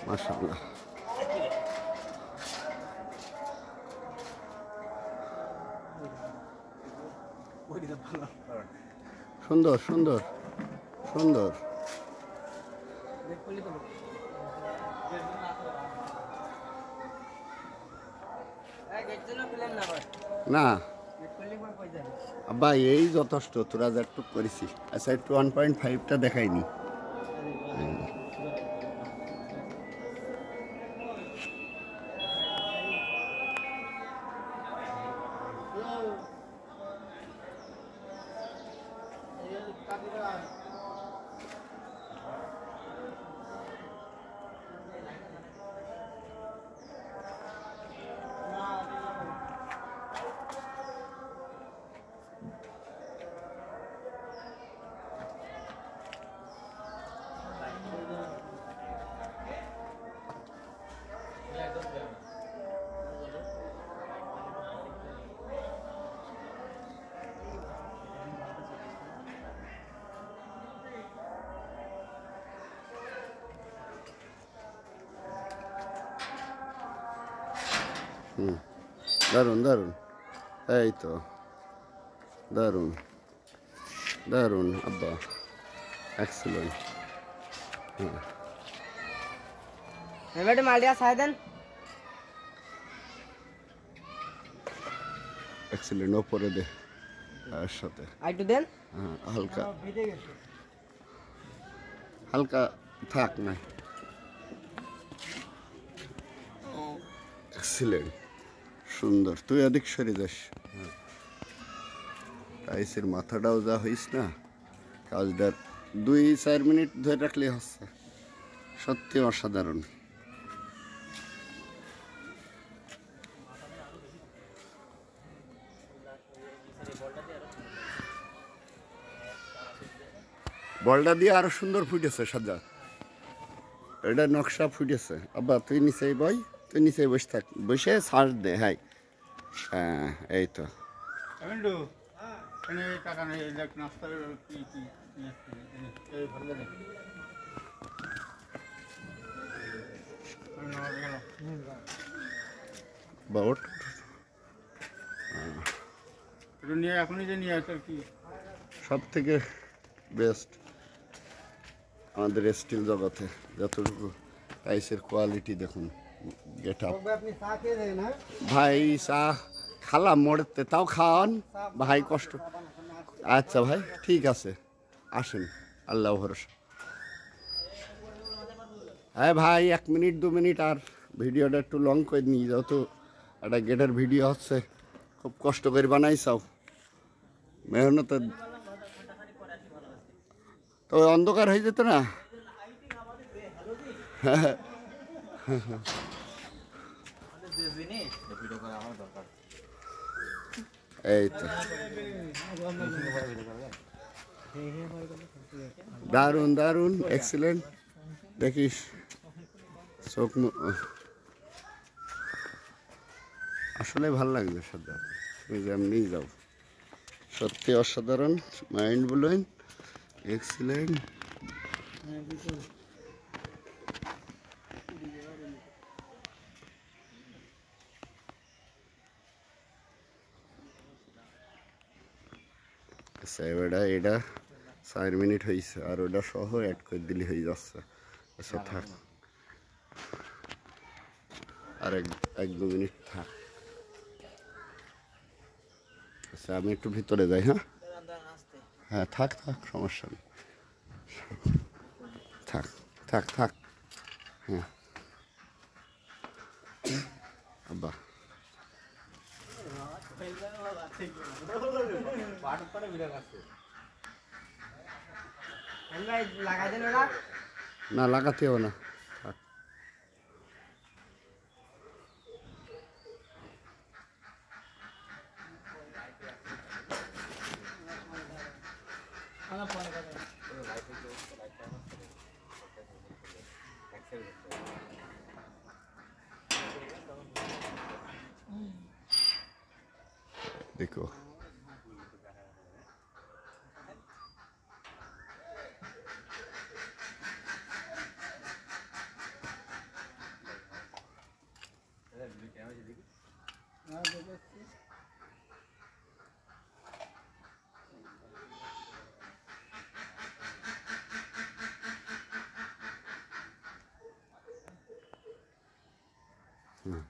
মাশাআল্লাহ। সুন্দর সুন্দর সুন্দর। না আব্বা এই যথেষ্ট, তোরা যা একটু করেছি। আচ্ছা একটু 1.5টা দেখাইনি। দারুণ দারুণ, এই তো দারুণ দারুণ আব্বা, এক্সেলেন্ট। মালিয়া সাই দেন, এক্সেলেন্ট। ওপরে দে আর সাথে একটু দেন। হ্যাঁ, হালকা হালকা থাক না। এক্সেলেন্ট, সুন্দর। তুই এদিক সরে যাস। টাইসের মাথাটাও যা হইস না, কাজটা 2-4 মিনিট ধরে রাখলে হচ্ছে। সত্যি অসাধারণ। বলটা দিয়ে আরো সুন্দর ফুটেছে সাজা, এটা নকশা ফুটেছে। আব্বা তুই নিচে বই, তুই নিচে বসে থাক, বসে ছাড় দে। হ্যাঁ হ্যাঁ, এই তো। বাউট সব থেকে বেস্ট আমাদের স্টিল জগতে। যতটুকু টাইসের কোয়ালিটি দেখুন, গেট আপ। ভাই চা খালাম মোড়েতে, তাও খাওয়ান ভাই, কষ্ট। আচ্ছা ভাই ঠিক আছে, আসেন, আল্লাহ ভরসা। হ্যাঁ ভাই 1 মিনিট 2 মিনিট আর ভিডিওটা একটু লং করে নিয়ে যাও তো, একটা গেটের ভিডিও হচ্ছে, খুব কষ্ট করে বানাইছাও, মেহনতে। তো অন্ধকার হয়ে যেত না। এই তো দারুণ দারুণ, এক্সিলেন্ট। দেখিস চোখ আসলে ভাল লাগবে সাদা, তুমি যেমনি যাও, সত্যি অসাধারণ, মাইন্ড ব্লোয়িং, এক্সিলেন্ট। আচ্ছা এবারে এটা 4 মিনিট হয়েছে, আর ওটা সহ অ্যাড করে দিলে হয়ে যাচ্ছে। আচ্ছা থাক, আর 1-2 মিনিট থাক। আচ্ছা আমি একটু ভিতরে যাই। হ্যাঁ হ্যাঁ, থাক থাক, সমস্যা নেই, থাক থাক থাক। হ্যাঁ আব্বা না লাগাতে হবে না, থাক। देखो হুম